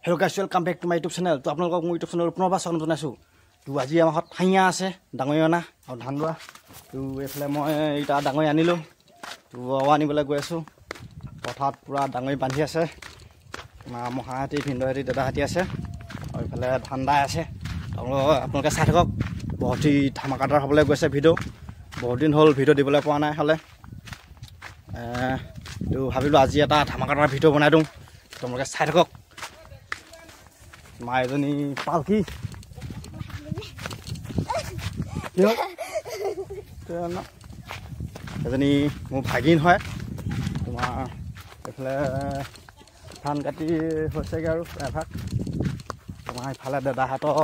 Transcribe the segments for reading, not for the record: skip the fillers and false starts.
Hello guys, welcome back to my YouTube channel. To আপোনালোকক মোৰ YouTube channel পুনৰ স্বাগতম জনাইছো। তো আজি আমাৰ হাত হাঁহিয়া আছে, ডাঙৰীয়ানা আৰু ধান ৰোৱা। তো এইফালে মই এটা ডাঙৰী আনিলো। তো আনিবলৈ গৈ আছো। পথাৰত পুৰা ডাঙৰী বান্ধি আছে। মহাহাতি ভিন্দহাতি দাদাহাতি আছে। আৰু এইফালে ধান দাই আছে। আপোনালোকে চাই থাকক। বহুত ধামাকাদাৰ হ'বলৈ গৈছে ভিডিঅ'। বহুত দিন হ'ল ভিডিঅ' দিবলৈ পোৱা নাই হ'লে। তো ভাবিলো আজি এটা ধামাকাদাৰ ভিডিঅ' বনাই দিওঁ। তোমালোকে চাই থাকক। মাইজনী পালকি এজনী মোৰ ভাগিন হয় তোমাৰ এইফালে ধান কাটি হৈছেগৈ আৰু এভাগ তোমাৰ ইফালে দাদাহঁতৰ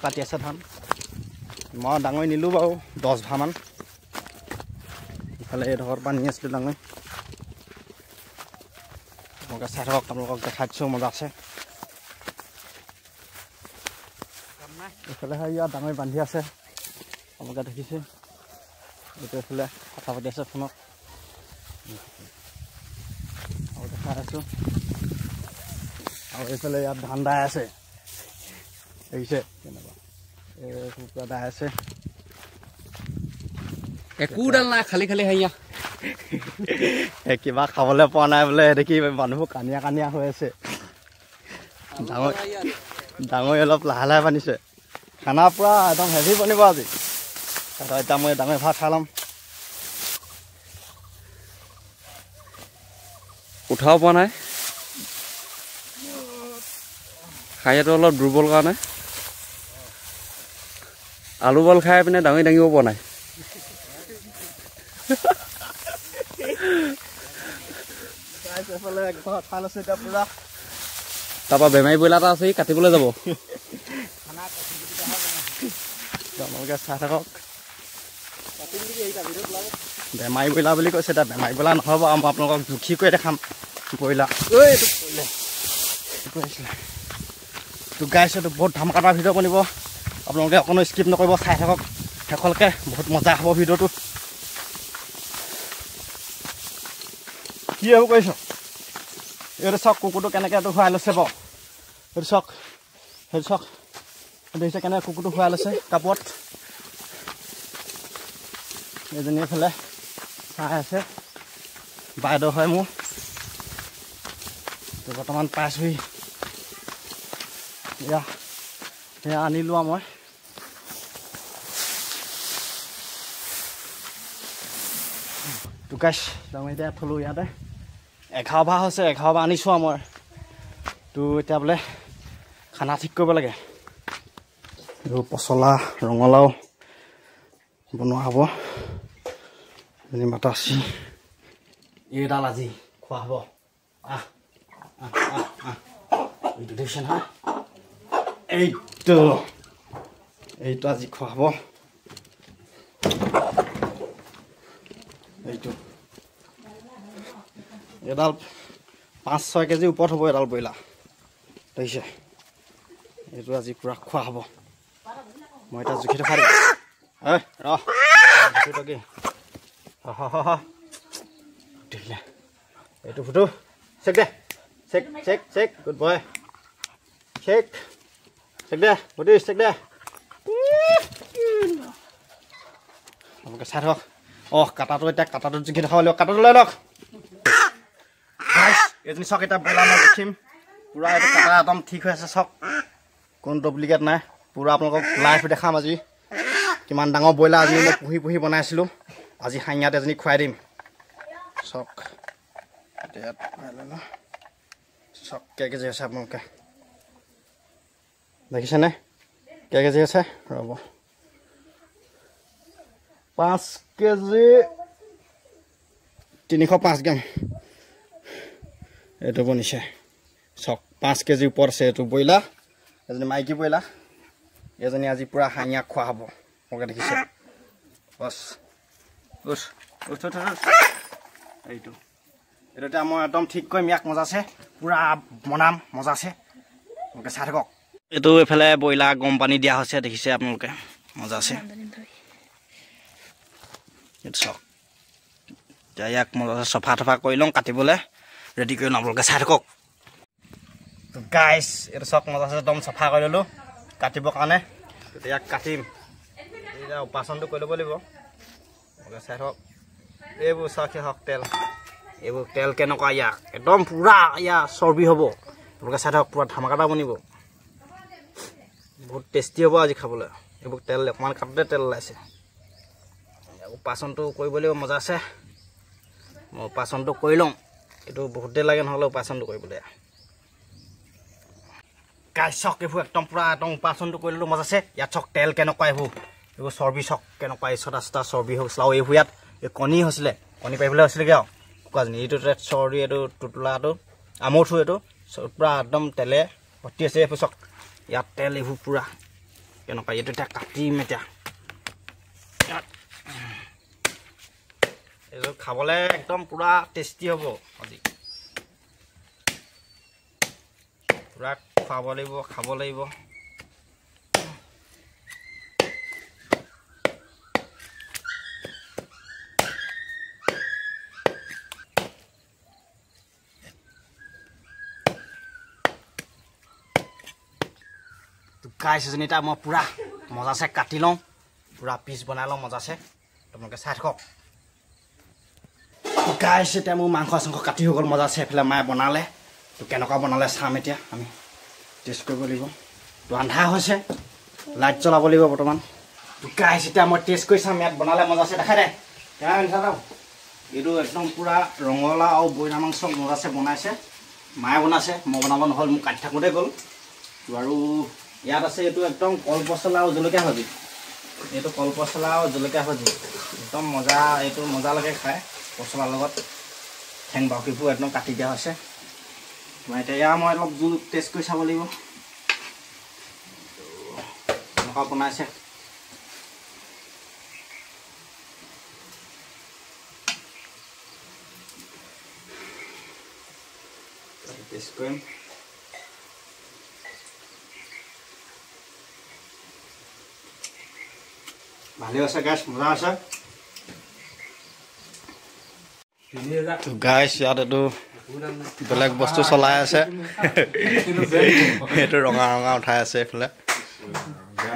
কাটি আছে ধান মই ডাঙৰি নিলোঁ বাৰু 10 ভাৰমান ইফালে এডোখৰ পৰা নি আছিলোঁ ডাঙৰি তোমালোকে চাই থাকক আপোনালোকক দেখাই দিছোঁ মজা আছে এইফালে ইয়াত ডাঙৰি বান্ধি আছে আপোনালোকে দেখিছে এইটো এইফালে কথা পাতি আছে ফোনত আৰু দেখাই আছোঁ আৰু এইফালে ইয়াত ধান দাই আছে দেখিছে কেনেকুৱা কুকুৰা দাই আছে একোডাল নাই খালি খালি হাঁহিয়া কিবা খাবলৈ পোৱা নাই বোলে দেখি মানুহবোৰ কানিয়া কানিয়া হৈ আছে ডাঙৰি অলপ লাহে লাহে বান্ধিছে খানা পুৰা একদম হেভি বনিব আজি এতিয়া মই ডাঙৰি ভাত খাই ল'ম উঠাব পৰা নাই খাইয়াটো অলপ দুৰ্বল কাৰণে আলু বল খাই পিনে ডাঙৰি দাঙিব পৰা নাই তাৰপৰা বেমাৰী ব্ৰইলাৰ এটা আছে কাটিবলৈ যাব তোমালোকে চাই থাকক বেমাৰী ব্ৰইলাৰ বুলি কৈছে এতিয়া বেমাৰী ব্ৰইলাৰ নহ'ব মই আপোনালোকক জুখি কৰি দেখাম ব্ৰইলাৰ তো গাইছ এইটো বহুত ধামাকাদাৰ ভিডিঅ' বনিব আপোনালোকে অকণো স্কিপ নকৰিব চাই থাকক শেষলৈকে বহুত মজা হ'ব ভিডিঅ'টো কি হ'ব কৈছ এইটো চাওক কুকুৰটো কেনেকৈ এইটো খুৱাই লৈছে বাৰু সেইটো চাওক দেখিছে কেনেকৈ কুকুৰটো খুৱাই লৈছে কাপত এজনী এইফালে চাই আছে বাইদেউ হয় মোৰ তো বৰ্তমান পাইছোহি এয়া আনিলোঁ আৰু মই তো গাইছ ডাঙৰি এতিয়া থলোঁ ইয়াতে 11 ভাৰ হৈছে 11 ভাৰ আনিছোঁ আৰু মই তো এতিয়া বোলে খানা ঠিক কৰিব লাগে আৰু পচলা ৰঙালাও বনোৱা হ'ব মাতাচি এইডাল আজি খোৱা হ'ব এইটো দেখিছে নহয় এইটো আজি খোৱা হ'ব এইটো এডাল 5-6 কেজি ওপৰত হ'ব এডাল ব্ৰইলাৰ দেখিছে এইটো আজি পুৰা খোৱা হ'ব মই এটা জুখি দেখাই দিম এইটো ফুটো চেক দে চেক গুড বয় চেক দে বুদ্ধি চেক দে আপোনালোকে চাই থাকক কাটাটো এতিয়া কাটাটো জুখি দেখাব লাগিব কাটাটো লৈ লওক এজনী চাওক এতিয়া ব্ৰইলাৰ মই দেখিম পুৰা এইটো কাটা একদম ঠিক হৈ আছে চাওক কোনো ডুপ্লিকেট নাই পুৰা আপোনালোকক লাইভ দেখাম আজি কিমান ডাঙৰ ব্ৰইলাৰ আজি মই পুহি বনাইছিলোঁ আজি হাঁহিয়াত এজনী খুৱাই দিম চাওক চাওক কেজি আছে আপোনালোকে দেখিছেনে কেজি আছে ৰ'ব 5 কেজি 305 গ্ৰাম এইটো বনিছে চাওক 5 কেজি ওপৰত আছে এইটো ব্ৰইলাৰ এজনী মাইকী ব্ৰইলাৰ এজনী আজি পুৰা হাঁহিয়া খোৱা হ'ব মোকে দেখিছে বছ এইটো এতিয়া মই একদম ঠিক কৰিম ইয়াক মজা আছে পুৰা বনাম মজা আছে মোকে চাই থাকক এইটো এইফালে ব্ৰইলাৰ গৰম পানী দিয়া হৈছে দেখিছে আপোনালোকে মজা আছে এইটো চাওক এতিয়া ইয়াক মজা চফা কৰি লওঁ কাটিবলৈ ৰেডি কৰি লওঁ আপোনালোকে চাই থাকক তো গাইছ এইটো চক মজা আছে একদম চাফা কৰি ল'লোঁ কাটিবৰ কাৰণে তেতিয়া কাটিম এতিয়া উপাসনটো কৰি ল'ব লাগিব চাই থাকক এইবোৰ চাওক হওক তেল এইবোৰ তেল কেনেকুৱা ইয়াৰ একদম পুৰা ইয়াৰ চৰ্বি হ'ব আপোনালোকে চাই থাকক পুৰা ধামাকাটা বনিব বহুত টেষ্টি হ'ব আজি খাবলৈ এইবোৰ তেল অকণমান কাটোতে তেল ওলাইছে উপাসনটো কৰিব লাগিব মজা আছে মই উপাসনটো কৰি লওঁ এইটো বহুত দেৰি লাগে নহ'লে উপাসনটো কৰিবলৈ গাইছ চক এইবোৰ একদম পুৰা একদম উপাসনটো কৰি ল'লোঁ মজা আছে ইয়াত চক তেল কেনেকুৱা এইবোৰ চৰ্বি চক কেনেকুৱা এই ছটা ছটা চৰ্বি হৈছিলে আৰু এইবোৰ ইয়াত এই কণী হৈছিলে কণী পাৰিবলৈ হৈছিলেগৈ আৰু কুকুৰাজনী এইটো চৰ্বি এইটো টোটোলাটো আমঠু এইটো পুৰা একদম তেলে ভৰ্তি আছে এইবোৰ চক ইয়াত তেল এইবোৰ পুৰা কেনেকুৱা এইটো এতিয়া কাটিম এতিয়া এইটো খাবলৈ একদম পুৰা টেষ্টি হ'ব আজি পুৰা খুৱাব লাগিব খাব লাগিব গাইছ এজনী এতিয়া মই পুৰা মজাছে কাটি লওঁ পুৰা পিচ বনাই লওঁ মজাছে তোমালোকে চাই থাকক গাইছ এতিয়া মোৰ মাংস চাংস কাটি হৈ গ'ল মজাছে এইফালে মায়ে বনালে তো কেনেকুৱা বনালে চাম এতিয়া আমি টেষ্ট কৰিব লাগিব তো আন্ধা হৈছে লাইট জ্বলাব লাগিব বৰ্তমান তো গাইছ এতিয়া মই টেষ্ট কৰি চাম ইয়াত বনালে মজাছে দেখাই দে এইটো একদম পুৰা ৰঙালাও আৰু বইলা মাংস মজাছে বনাইছে মায়ে বনাইছে মই বনাব নহ'ল মোক কাটি থাকোঁতে গ'ল তো আৰু ইয়াত আছে এইটো একদম কলপচলা আৰু জলকীয়া ভাজি এইটো কলপচলা আৰু জলকীয়া ভাজি একদম মজা এইটো মজা লাগে খাই পচলাৰ লগত ঠেং বাকীবোৰ একদম কাটি দিয়া হৈছে এতিয়া মই অলপ জোল টেষ্ট কৰি চাব লাগিব এনেকুৱা বনাইছে টেষ্ট কৰিম ভালে আছে গাইছ মজা আছে গাইছ ইয়াত এইটো বেলেগ বস্তু চলাই আছে এইটো ৰঙা ৰঙা উঠাই আছে এইফালে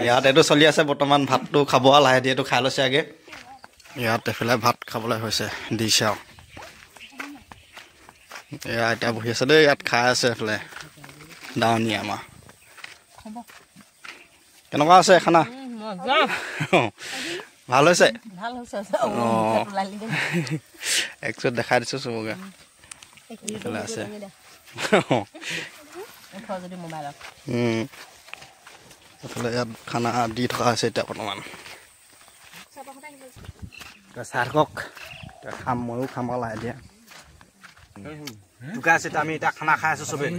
ইয়াত এইটো চলি আছে বৰ্তমান ভাতটো খাব লাহে দিয়ে এইটো খাই লৈছে আগে ইয়াত এইফালে ভাত খাবলৈ হৈছে দিছে আৰু এয়া এতিয়া বহি আছে দেই ইয়াত খাই আছে এইফালে দাৱনী আমাৰ কেনেকুৱা আছে খানা ভাল হৈছে একচুৱেলি দেখাই দিছোঁ চবকে এইফালে আছে এইফালে ইয়াত খানা দি থকা হৈছে এতিয়া বৰ্তমান চাই থাকক খাম ময়ো খাম লাহে দিয়া ঢুকাই আছে আমি এতিয়া খানা খাই আছোঁ চবেই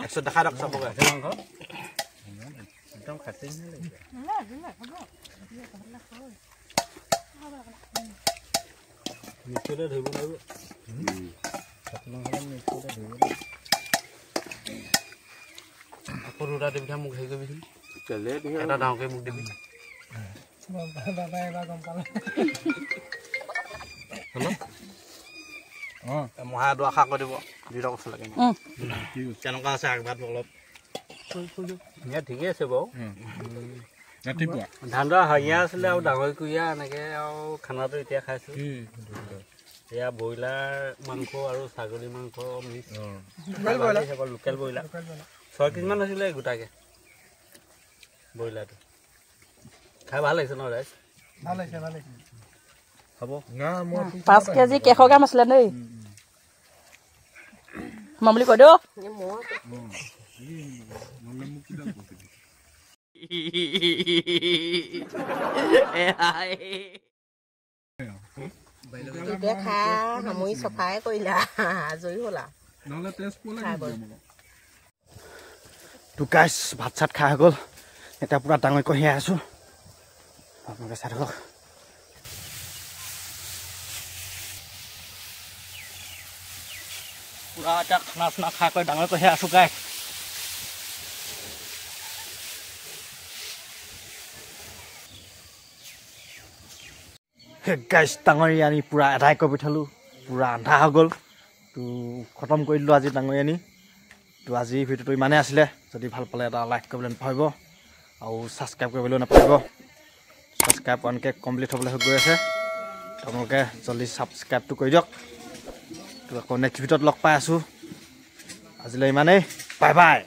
একচুৱেলি দেখাই দিয়ক চবকে একদম খাটি মিক্সিতে ধৰিব লাগিব আকৌ দুটা দিবি মোক হেৰি কৰিবিচোন এটা ডাঙৰকৈ মোক দিবি মহাই দুআশা কৰি দিব দুটা কথা লাগে কেনেকুৱা আছে আগভাত অলপ ঠিকেই আছে বাৰু ধান দৰা হাঁহিয়া আছিলে আৰু ডাঙৰ কুঁহিয়া এনেকৈ আৰু খানাটো এতিয়া খাইছোঁ এয়া ব্ৰইলাৰ মাংস আৰু ছাগলী মাংস মিক্স লোকেল ব্ৰইলাৰ 6 কেজিমান হৈছিলে গোটাকৈ ব্ৰইলাৰটো খাই ভাল লাগিছে ন ৰাইজ ভাল লাগিছে হ'ব 5 কেজি কেশ গ্ৰাম আছিলে দেই মই বুলি কৈ দিওঁ খা সামৰি চফাই কৰিলা আজৰি হ'লা তো গাইছ ভাত চাত খাই হৈ গ'ল এতিয়া পুৰা ডাঙৰ কঢ়িয়াই আছোঁ আপোনালোকে চাই থাকক পুৰা এতিয়া খানা চানা খাই কৰি ডাঙৰ কঢ়িয়াই আছোঁ গাই গাইছ ডাঙৰি আনি পুৰা এদাই কৰি পঠালোঁ পুৰা আন্ধা হৈ গ'ল তো খতম কৰি দিলোঁ আজি ডাঙৰি আনি তো আজি ভিডিঅ'টো ইমানেই আছিলে যদি ভাল পালে এটা লাইক কৰিবলৈ নাপাহৰিব আৰু ছাবস্ক্ৰাইব কৰিবলৈ নাপাহৰিব ছাবস্ক্ৰাইব অনকৈ কমপ্লিট হ'বলৈ হৈ গৈ আছে আপোনালোকে জলদি ছাবস্ক্ৰাইবটো কৰি দিয়ক তো আকৌ নেক্সট ভিডিঅ'ত লগ পাই আছোঁ আজিলৈ ইমানেই বাই বাই